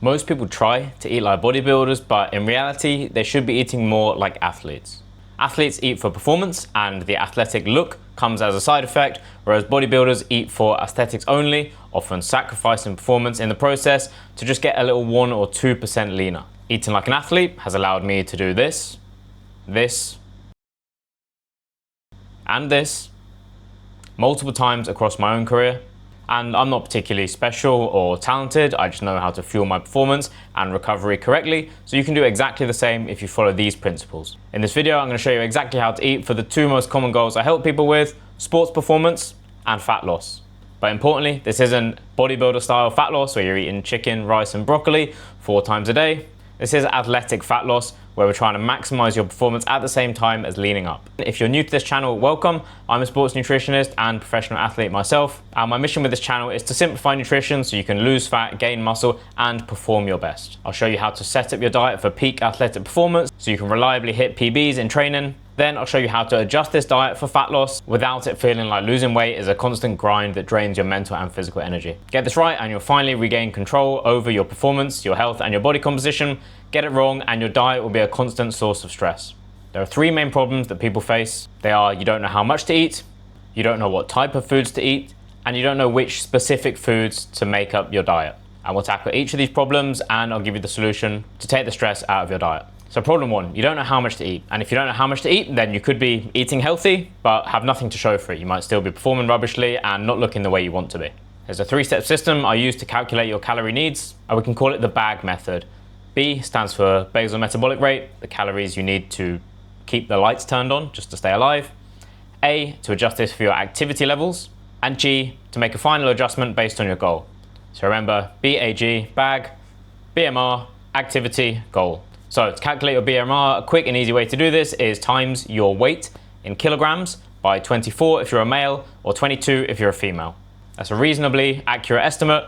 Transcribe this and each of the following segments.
Most people try to eat like bodybuilders, but in reality, they should be eating more like athletes. Athletes eat for performance and the athletic look comes as a side effect, whereas bodybuilders eat for aesthetics only, often sacrificing performance in the process to just get a little 1 or 2% leaner. Eating like an athlete has allowed me to do this, and this multiple times across my own career. And I'm not particularly special or talented, I just know how to fuel my performance and recovery correctly, so you can do exactly the same if you follow these principles. In this video, I'm going to show you exactly how to eat for the two most common goals I help people with: sports performance and fat loss. But importantly, this isn't bodybuilder style fat loss where you're eating chicken, rice and broccoli 4 times a day. This is athletic fat loss, where we're trying to maximize your performance at the same time as leaning up. If you're new to this channel, welcome. I'm a sports nutritionist and professional athlete myself. And my mission with this channel is to simplify nutrition so you can lose fat, gain muscle, and perform your best. I'll show you how to set up your diet for peak athletic performance so you can reliably hit PBs in training. Then I'll show you how to adjust this diet for fat loss without it feeling like losing weight is a constant grind that drains your mental and physical energy. Get this right and you'll finally regain control over your performance, your health and your body composition. Get it wrong and your diet will be a constant source of stress. There are 3 main problems that people face. They are: you don't know how much to eat, you don't know what type of foods to eat, and you don't know which specific foods to make up your diet. And we'll tackle each of these problems and I'll give you the solution to take the stress out of your diet. So problem 1, you don't know how much to eat. And if you don't know how much to eat, then you could be eating healthy, but have nothing to show for it. You might still be performing rubbishly and not looking the way you want to be. There's a 3-step system I use to calculate your calorie needs, and we can call it the BAG method. B stands for basal metabolic rate, the calories you need to keep the lights turned on just to stay alive. A, to adjust this for your activity levels. And G, to make a final adjustment based on your goal. So remember, BAG, BAG, BMR, activity, goal. So to calculate your BMR, a quick and easy way to do this is times your weight in kilograms by 24 if you're a male or 22 if you're a female. That's a reasonably accurate estimate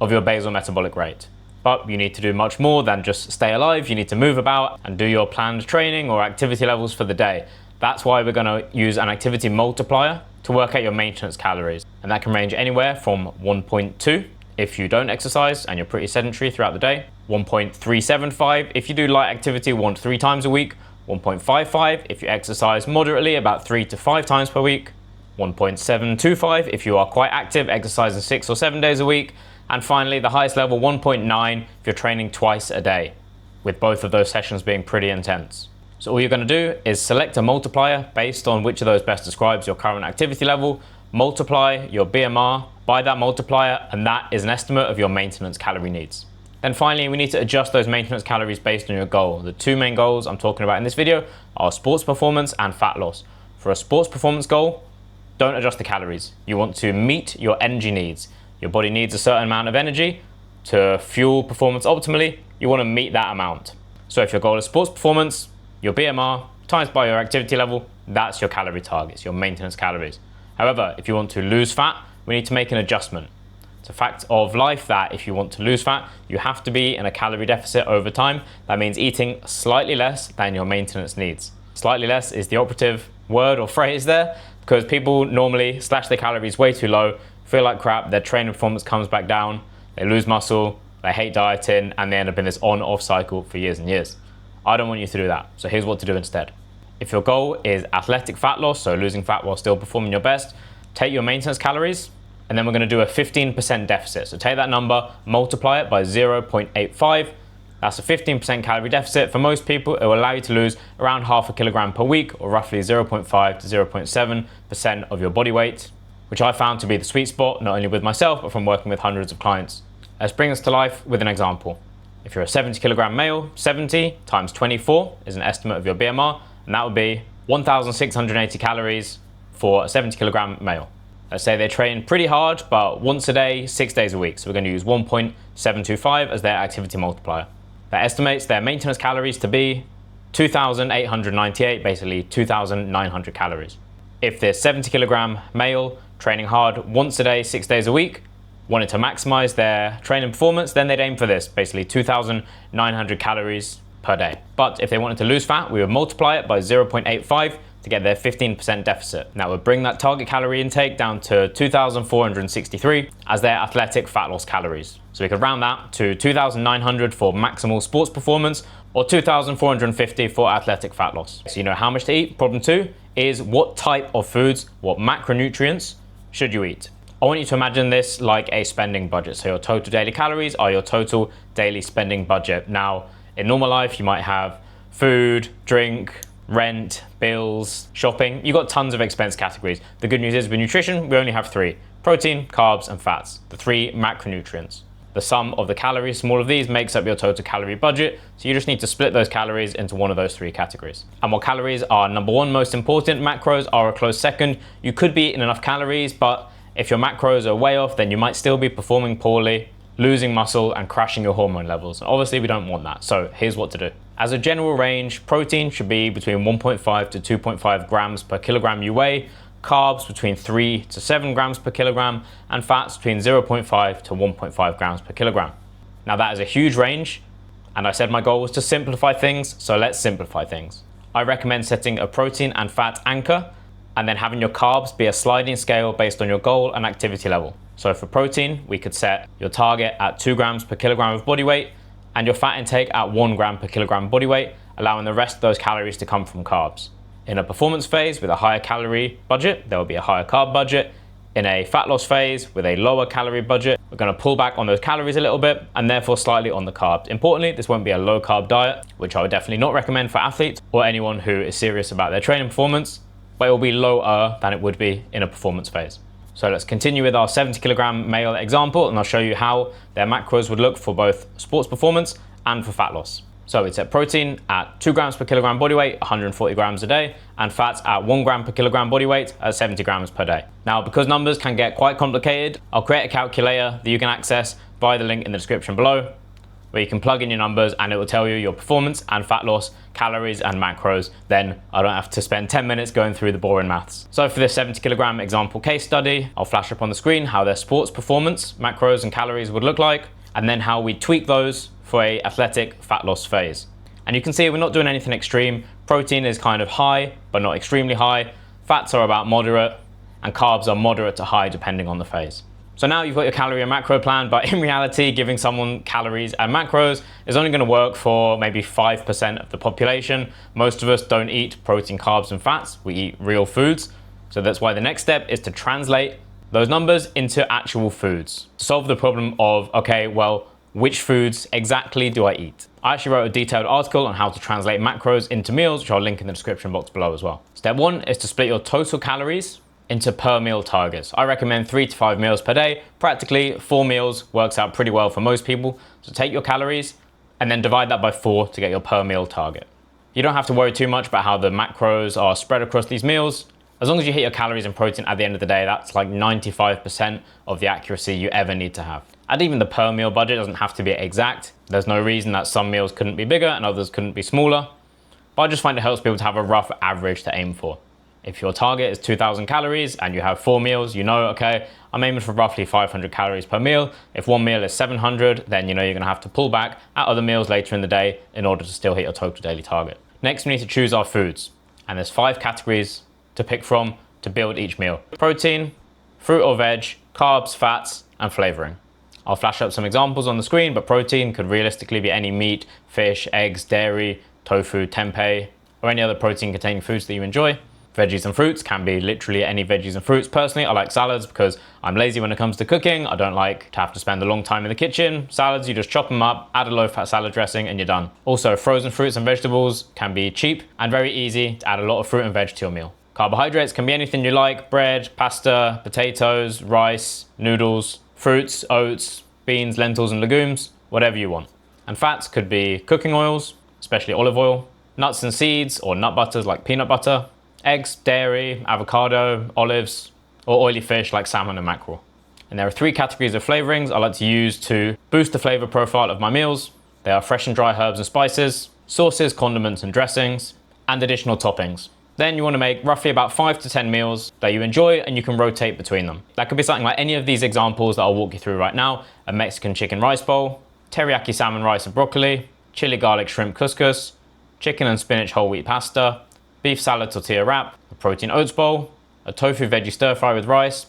of your basal metabolic rate. But you need to do much more than just stay alive. You need to move about and do your planned training or activity levels for the day. That's why we're going to use an activity multiplier to work out your maintenance calories. And that can range anywhere from 1.2 if you don't exercise and you're pretty sedentary throughout the day, 1.375 if you do light activity 1 to 3 times a week, 1.55 if you exercise moderately about 3 to 5 times per week, 1.725 if you are quite active, exercising 6 or 7 days a week, and finally the highest level 1.9 if you're training twice a day, with both of those sessions being pretty intense. So all you're going to do is select a multiplier based on which of those best describes your current activity level, multiply your BMR by that multiplier, and that is an estimate of your maintenance calorie needs. Then finally, we need to adjust those maintenance calories based on your goal. The 2 main goals I'm talking about in this video are sports performance and fat loss. For a sports performance goal, don't adjust the calories. You want to meet your energy needs. Your body needs a certain amount of energy to fuel performance optimally. You want to meet that amount. So if your goal is sports performance, your BMR times by your activity level, that's your calorie targets, your maintenance calories. However, if you want to lose fat, we need to make an adjustment. It's a fact of life that if you want to lose fat, you have to be in a calorie deficit over time. That means eating slightly less than your maintenance needs. Slightly less is the operative word or phrase there, because people normally slash their calories way too low, feel like crap, their training performance comes back down, they lose muscle, they hate dieting, and they end up in this on-off cycle for years and years. I don't want you to do that, so here's what to do instead. If your goal is athletic fat loss, so losing fat while still performing your best, take your maintenance calories, and then we're going to do a 15% deficit. So take that number, multiply it by 0.85. That's a 15% calorie deficit. For most people, it will allow you to lose around half a kilogram per week, or roughly 0.5 to 0.7% of your body weight, which I found to be the sweet spot, not only with myself, but from working with hundreds of clients. Let's bring this to life with an example. If you're a 70 kilogram male, 70 times 24 is an estimate of your BMR, and that would be 1,680 calories for a 70 kilogram male. Let's say they train pretty hard, but once a day, 6 days a week. So we're going to use 1.725 as their activity multiplier. That estimates their maintenance calories to be 2,898, basically 2,900 calories. If this 70 kilogram male training hard once a day, 6 days a week, wanted to maximize their training performance, then they'd aim for this, basically 2,900 calories per day. But if they wanted to lose fat, we would multiply it by 0.85 to get their 15% deficit. That would bring that target calorie intake down to 2,463 as their athletic fat loss calories. So we could round that to 2,900 for maximal sports performance or 2,450 for athletic fat loss. So you know how much to eat. Problem 2 is what type of foods, what macronutrients should you eat? I want you to imagine this like a spending budget. So your total daily calories are your total daily spending budget. Now, in normal life, you might have food, drink, rent, bills, shopping. You've got tons of expense categories. The good news is with nutrition, we only have 3: protein, carbs, and fats, the 3 macronutrients. The sum of the calories from all of these makes up your total calorie budget. So you just need to split those calories into one of those 3 categories. And while calories are number 1 most important, macros are a close second. You could be eating enough calories, but if your macros are way off, then you might still be performing poorly, losing muscle, and crashing your hormone levels. And obviously, we don't want that. So here's what to do. As a general range, protein should be between 1.5 to 2.5 grams per kilogram you weigh, carbs between 3 to 7 grams per kilogram, and fats between 0.5 to 1.5 grams per kilogram. Now that is a huge range, and I said my goal was to simplify things, so let's simplify things. I recommend setting a protein and fat anchor, and then having your carbs be a sliding scale based on your goal and activity level. So for protein, we could set your target at 2 grams per kilogram of body weight and your fat intake at 1 gram per kilogram body weight, allowing the rest of those calories to come from carbs. In a performance phase with a higher calorie budget, there will be a higher carb budget. In a fat loss phase with a lower calorie budget, we're going to pull back on those calories a little bit and therefore slightly on the carbs. Importantly, this won't be a low carb diet, which I would definitely not recommend for athletes or anyone who is serious about their training performance, but it will be lower than it would be in a performance phase. So let's continue with our 70 kilogram male example, and I'll show you how their macros would look for both sports performance and for fat loss. So it's at protein at 2 grams per kilogram body weight, 140 grams a day, and fats at 1 gram per kilogram body weight at 70 grams per day. Now, because numbers can get quite complicated, I'll create a calculator that you can access via the link in the description below, where you can plug in your numbers and it will tell you your performance and fat loss, calories and macros. Then I don't have to spend 10 minutes going through the boring maths. So for this 70 kilogram example case study, I'll flash up on the screen how their sports performance, macros and calories would look like, and then how we tweak those for a athletic fat loss phase. And you can see we're not doing anything extreme. Protein is kind of high, but not extremely high. Fats are about moderate, and carbs are moderate to high depending on the phase. So now you've got your calorie and macro plan, but in reality, giving someone calories and macros is only going to work for maybe 5% of the population. Most of us don't eat protein, carbs, and fats. We eat real foods. So that's why the next step is to translate those numbers into actual foods. To solve the problem of, okay, well, which foods exactly do I eat? I actually wrote a detailed article on how to translate macros into meals, which I'll link in the description box below as well. Step 1 is to split your total calories into per meal targets. I recommend 3 to 5 meals per day. Practically 4 meals works out pretty well for most people. So take your calories and then divide that by 4 to get your per meal target. You don't have to worry too much about how the macros are spread across these meals. As long as you hit your calories and protein at the end of the day, that's like 95% of the accuracy you ever need to have. And even the per meal budget doesn't have to be exact. There's no reason that some meals couldn't be bigger and others couldn't be smaller. But I just find it helps people to have a rough average to aim for. If your target is 2,000 calories and you have 4 meals, you know, okay, I'm aiming for roughly 500 calories per meal. If one meal is 700, then you know you're gonna have to pull back at other meals later in the day in order to still hit your total daily target. Next, we need to choose our foods. And there's 5 categories to pick from to build each meal. Protein, fruit or veg, carbs, fats, and flavoring. I'll flash up some examples on the screen, but protein could realistically be any meat, fish, eggs, dairy, tofu, tempeh, or any other protein-containing foods that you enjoy. Veggies and fruits can be literally any veggies and fruits. Personally, I like salads because I'm lazy when it comes to cooking. I don't like to have to spend a long time in the kitchen. Salads, you just chop them up, add a low-fat salad dressing, and you're done. Also, frozen fruits and vegetables can be cheap and very easy to add a lot of fruit and veg to your meal. Carbohydrates can be anything you like: bread, pasta, potatoes, rice, noodles, fruits, oats, beans, lentils, and legumes, whatever you want. And fats could be cooking oils, especially olive oil, nuts and seeds or nut butters like peanut butter, eggs, dairy, avocado, olives, or oily fish like salmon and mackerel. And there are 3 categories of flavorings I like to use to boost the flavor profile of my meals. They are fresh and dry herbs and spices, sauces, condiments, and dressings, and additional toppings. Then you want to make roughly about 5 to 10 meals that you enjoy and you can rotate between them. That could be something like any of these examples that I'll walk you through right now: a Mexican chicken rice bowl, teriyaki salmon rice and broccoli, chili garlic shrimp couscous, chicken and spinach whole wheat pasta, beef salad tortilla wrap, a protein oats bowl, a tofu veggie stir fry with rice,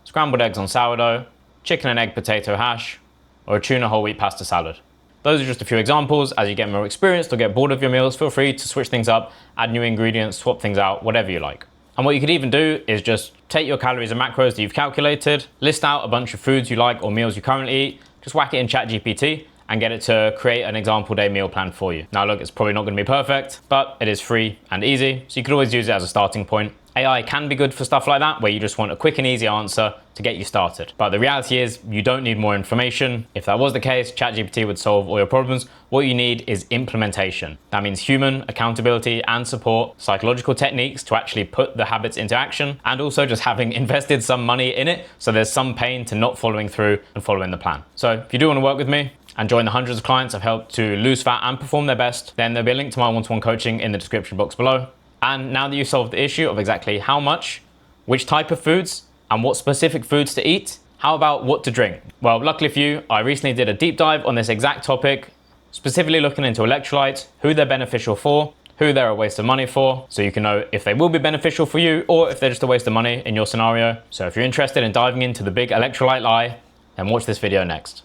scrambled eggs on sourdough, chicken and egg potato hash, or a tuna whole wheat pasta salad. Those are just a few examples. As you get more experienced or get bored of your meals, feel free to switch things up, add new ingredients, swap things out, whatever you like. And what you could even do is just take your calories and macros that you've calculated, list out a bunch of foods you like or meals you currently eat, just whack it in ChatGPT and get it to create an example day meal plan for you. Now look, it's probably not going to be perfect, but it is free and easy, so you could always use it as a starting point. AI can be good for stuff like that, where you just want a quick and easy answer to get you started. But the reality is, you don't need more information. If that was the case, ChatGPT would solve all your problems. What you need is implementation. That means human accountability and support, psychological techniques to actually put the habits into action, and also just having invested some money in it, so there's some pain to not following through and following the plan. So if you do want to work with me and join the hundreds of clients I've helped to lose fat and perform their best, then there'll be a link to my one-to-one coaching in the description box below. And now that you've solved the issue of exactly how much, which type of foods, and what specific foods to eat, how about what to drink? Well, luckily for you, I recently did a deep dive on this exact topic, specifically looking into electrolytes, who they're beneficial for, who they're a waste of money for, so you can know if they will be beneficial for you or if they're just a waste of money in your scenario. So if you're interested in diving into the big electrolyte lie, then watch this video next.